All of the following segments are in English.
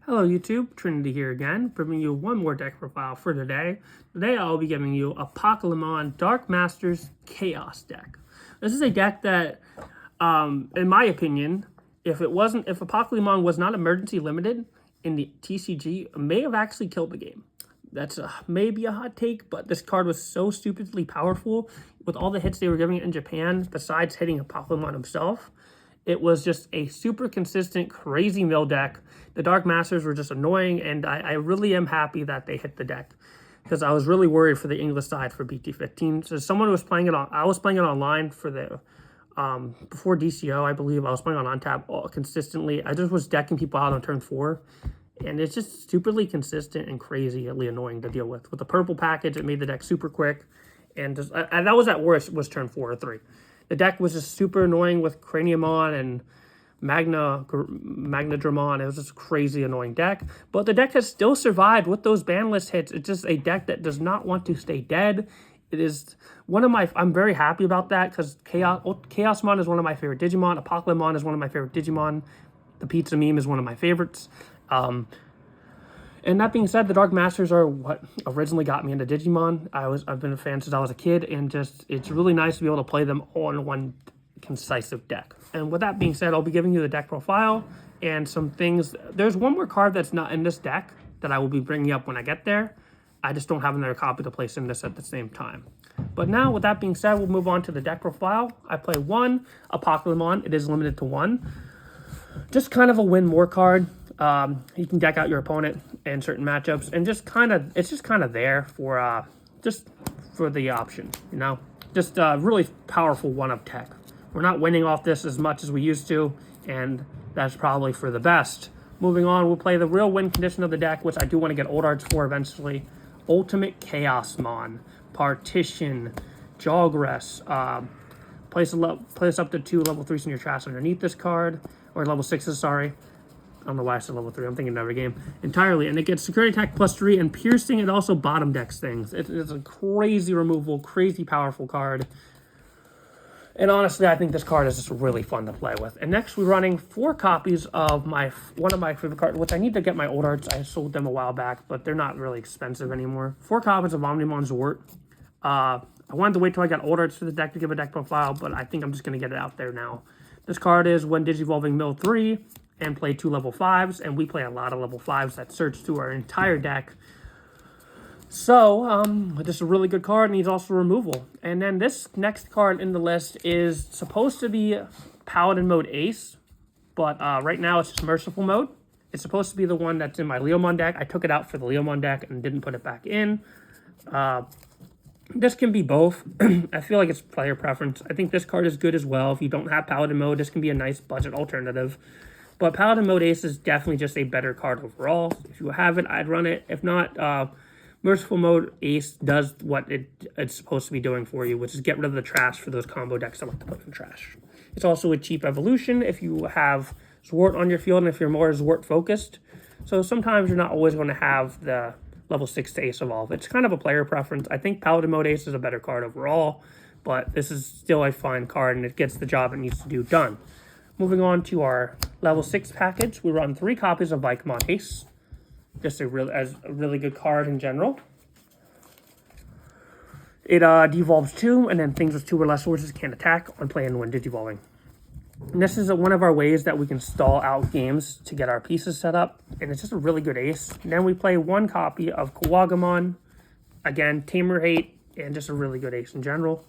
Hello YouTube, Trinity here again, bringing you one more deck profile for today. Today I'll be giving you a Pokemon Dark Masters Chaos deck. This is a deck that, in my opinion, if a Pokemon was not emergency limited in the TCG, may have actually killed the game. That's maybe a hot take, but this card was so stupidly powerful with all the hits they were giving it in Japan, besides hitting a Pokemon himself. It was just a super consistent, crazy mill deck. The Dark Masters were just annoying, and I really am happy that they hit the deck, because I was really worried for the English side for BT15. So someone was playing it on, I was playing it online for the, before DCO, I believe. I was playing on untap consistently. I just was decking people out on turn 4, and it's just stupidly consistent and crazily annoying to deal with. With the purple package, it made the deck super quick, and just, that was at worst, was turn 4 or 3. The deck was just super annoying with Craniumon and Magnadramon. It was just a crazy annoying deck. But the deck has still survived with those ban list hits. It's just a deck that does not want to stay dead. It is one of my... I'm very happy about that, because Chaosmon is one of my favorite Digimon. Apocalypmon is one of my favorite Digimon. The Pizza Meme is one of my favorites. And that being said, the Dark Masters are what originally got me into Digimon. I've been a fan since I was a kid, and just it's really nice to be able to play them all in one concisive deck. And with that being said, I'll be giving you the deck profile and some things. There's one more card that's not in this deck that I will be bringing up when I get there. I just don't have another copy to place in this at the same time. But now, with that being said, we'll move on to the deck profile. I play one Apocalypmon. It is limited to one. Just kind of a win more card. You can deck out your opponent in certain matchups, and it's just kind of there for just for the option, you know. Just really powerful one of tech. We're not winning off this as much as we used to, and that's probably for the best. Moving on, we'll play the real win condition of the deck, which I do want to get old arts for eventually. UltimateChaosmon, Partition, Jogress. Place up to 2 level 3s in your trash underneath this card, or level 6s, sorry. I don't know why I said level 3. I'm thinking every game entirely. And it gets security attack +3 and piercing. It also bottom decks things. It's a crazy removal, crazy powerful card. And honestly, I think this card is just really fun to play with. And next, we're running 4 copies of one of my favorite cards, which I need to get my old arts. I sold them a while back, but they're not really expensive anymore. 4 copies of Omnimon Zort. I wanted to wait till I got old arts for the deck to give a deck profile, but I think I'm just going to get it out there now. This card is when Digivolving Mill 3 and play 2 level 5s, and we play a lot of level 5s that search through our entire deck. So, this is a really good card, and he's also removal. And then this next card in the list is supposed to be Paladin Mode Ace, but right now it's just Merciful Mode. It's supposed to be the one that's in my Leomon deck. I took it out for the Leomon deck and didn't put it back in. This can be both. I feel like it's player preference. I think this card is good as well. If you don't have Paladin Mode, this can be a nice budget alternative. But Paladin Mode Ace is definitely just a better card overall. If you have it, I'd run it. If not, Merciful Mode Ace does what it's supposed to be doing for you, which is get rid of the trash for those combo decks I like to put in trash. It's also a cheap evolution if you have Zwart on your field and if you're more Zwart focused. So sometimes you're not always going to have the level 6 to Ace evolve. It's kind of a player preference. I think Paladin Mode Ace is a better card overall, but this is still a fine card, and it gets the job it needs to do done. Moving on to our level 6 package, we run 3 copies of Vikemon Haste. Just a really good card in general. It devolves 2, and then things with 2 or less sources can't attack on play and when digivolving. And this is one of our ways that we can stall out games to get our pieces set up, and it's just a really good ace. And then we play 1 copy of Kuwagamon, again, Tamer Hate, and just a really good ace in general.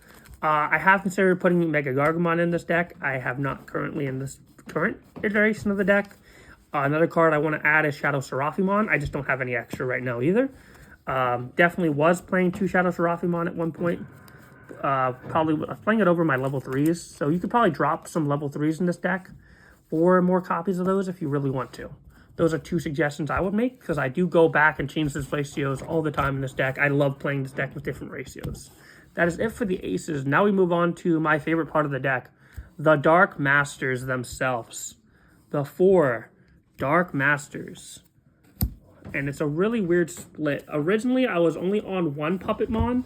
I have considered putting Mega Gargamon in this deck. I have not currently in this current iteration of the deck. Another card I want to add is Shadow Seraphimon. I just don't have any extra right now either. Definitely was playing 2 Shadow Seraphimon at one point. Probably playing it over my level 3s. So you could probably drop some level 3s in this deck, or more copies of those if you really want to. Those are 2 suggestions I would make, because I do go back and change those ratios all the time in this deck. I love playing this deck with different ratios. That is it for the aces. Now we move on to my favorite part of the deck, the Dark Masters themselves. The 4 Dark Masters. And it's a really weird split. Originally, I was only on 1 Puppetmon.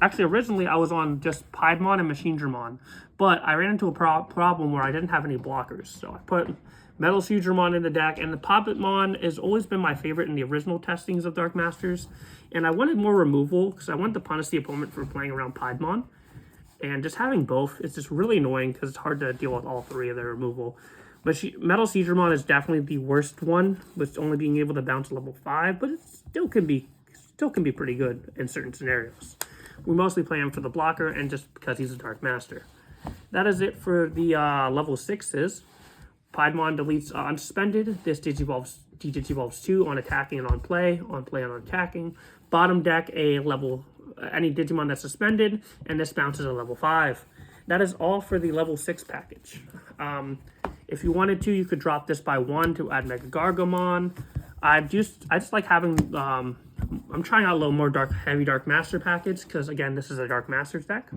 Actually, originally, I was on just Piedmon and Machinedramon. But I ran into a problem where I didn't have any blockers. So I put Metal Digimon in the deck, and the Puppetmon has always been my favorite in the original testings of Dark Masters. And I wanted more removal because I wanted to punish the opponent for playing around Piedmon. And just having both is just really annoying because it's hard to deal with all three of their removal. But Metal Digimon is definitely the worst one, with only being able to bounce level 5, but it still can be pretty good in certain scenarios. We mostly play him for the blocker and just because he's a Dark Master. That is it for the level 6s. Piedmon deletes unsuspended. This Digivolves 2 on attacking and on play and on attacking. Bottom deck, any Digimon that's suspended, and this bounces a level 5. That is all for the level 6 package. If you wanted to, you could drop this by 1 to add Mega Gargomon. I just like having, I'm trying out a little more heavy Dark Master package, because again, this is a Dark Masters deck.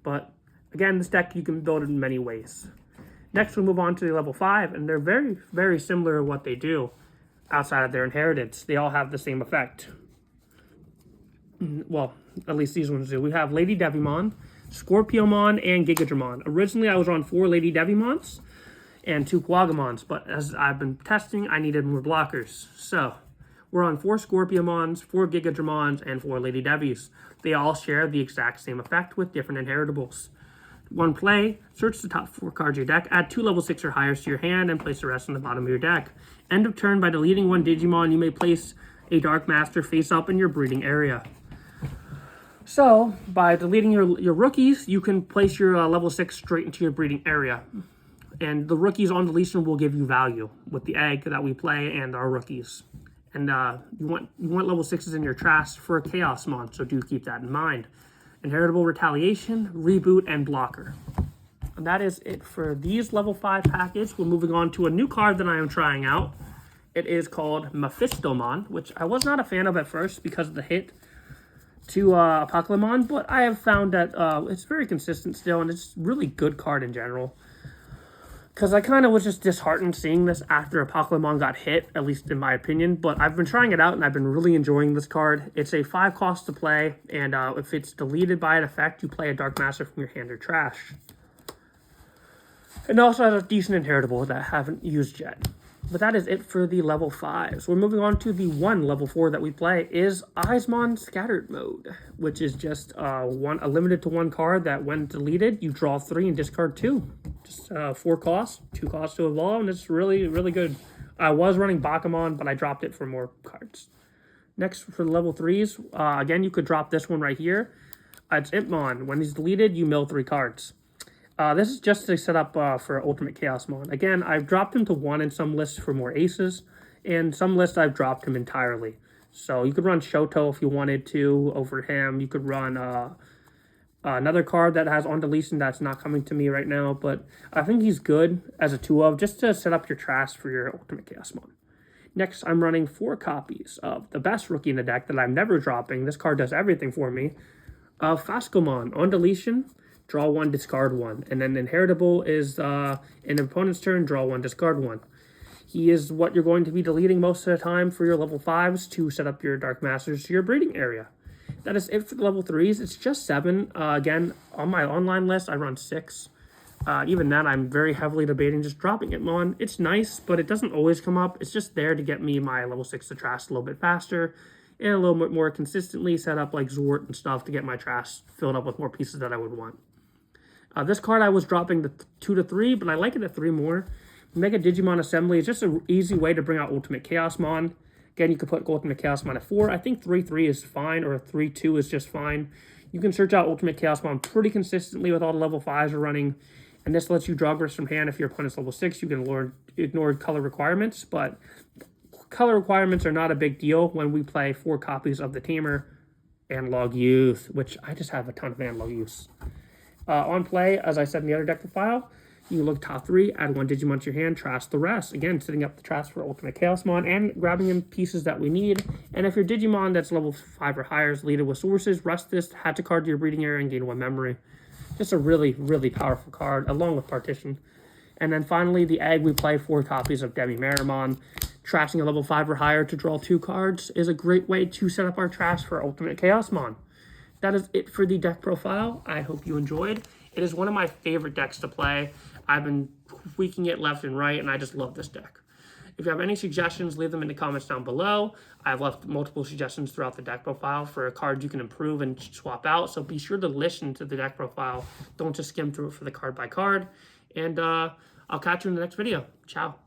But again, this deck you can build in many ways. Next, we move on to the level 5, and they're very, very similar to what they do outside of their inheritance. They all have the same effect. Well, at least these ones do. We have Lady Devimon, Scorpiomon, and Gigadramon. Originally, I was on 4 Lady Devimons and 2 Quagamons, but as I've been testing, I needed more blockers. So, we're on 4 Scorpiomons, 4 Gigadramons, and 4 Lady Devis. They all share the exact same effect with different inheritables. One play, search the top 4 cards of your deck, add 2 level 6 or higher to your hand, and place the rest on the bottom of your deck. End of turn, by deleting 1 Digimon, you may place a Dark Master face up in your breeding area. So, by deleting your rookies, you can place your level 6 straight into your breeding area. And the rookies on deletion will give you value with the egg that we play and our rookies. And you want level 6s in your trash for a Chaosmon, so do keep that in mind. Inheritable Retaliation, Reboot, and Blocker. And that is it for these level 5 package. We're moving on to a new card that I am trying out. It is called Mephistomon, which I was not a fan of at first because of the hit to Apocalypse, but I have found that it's very consistent still, and it's a really good card in general. Because I kind of was just disheartened seeing this after Apocalypse got hit, at least in my opinion. But I've been trying it out, and I've been really enjoying this card. It's a 5 cost to play, and if it's deleted by an effect, you play a Dark Master from your hand or trash. It also has a decent inheritable that I haven't used yet. But that is it for the level 5s. We're moving on to the level 4 that we play is Eismon Scattered Mode, which is just a limited to 1 card that when deleted, you draw 3 and discard 2. Just 4 costs, 2 costs to evolve, and it's really, really good. I was running Bakumon, but I dropped it for more cards. Next, for the level 3s, again, you could drop this one right here. It's Impmon. When he's deleted, you mill 3 cards. This is just a setup for UltimateChaosmon. Again, I've dropped him to 1 in some lists for more aces, and some lists I've dropped him entirely. So you could run Shoto if you wanted to over him. You could run another card that has on deletion that's not coming to me right now, but I think he's good as a 2-of just to set up your trash for your UltimateChaosmon. Next, I'm running 4 copies of the best rookie in the deck that I'm never dropping. This card does everything for me. Fascomon. On deletion, draw 1, discard 1. And then inheritable is in opponent's turn, draw 1, discard 1. He is what you're going to be deleting most of the time for your level 5s to set up your Dark Masters to your breeding area. That is it for the level 3s. It's just 7. Again, on my online list, I run 6. Even then, I'm very heavily debating just dropping it on. It's nice, but it doesn't always come up. It's just there to get me my level 6 to trash a little bit faster and a little bit more consistently set up like Zort and stuff to get my trash filled up with more pieces that I would want. This card I was dropping the 2 to 3, but I like it at 3 more. Mega Digimon Assembly is just an easy way to bring out UltimateChaosmon. Again, you could put UltimateChaosmon at 4. I think 3-3 is fine, or 3-2 is just fine. You can search out UltimateChaosmon pretty consistently with all the level 5s are running, and this lets you draw Grist from hand. If your opponent's level 6, you can ignore color requirements, but color requirements are not a big deal when we play 4 copies of the Tamer Analog Youth, which I just have a ton of Analog Youths. On play, as I said in the other deck profile, you can look top 3, add 1 Digimon to your hand, trash the rest. Again, setting up the trash for UltimateChaosmon and grabbing in pieces that we need. And if your Digimon that's level 5 or higher is leaded with sources, rest this, add a card to your breeding area, and gain 1 memory. Just a really, really powerful card, along with Partition. And then finally, the egg, we play 4 copies of Demi-Marimon. Trashing a level 5 or higher to draw 2 cards is a great way to set up our trash for UltimateChaosmon. That is it for the deck profile. I hope you enjoyed. It is one of my favorite decks to play. I've been tweaking it left and right, and I just love this deck. If you have any suggestions, leave them in the comments down below. I've left multiple suggestions throughout the deck profile for cards you can improve and swap out, so be sure to listen to the deck profile. Don't just skim through it for the card by card. And I'll catch you in the next video. Ciao.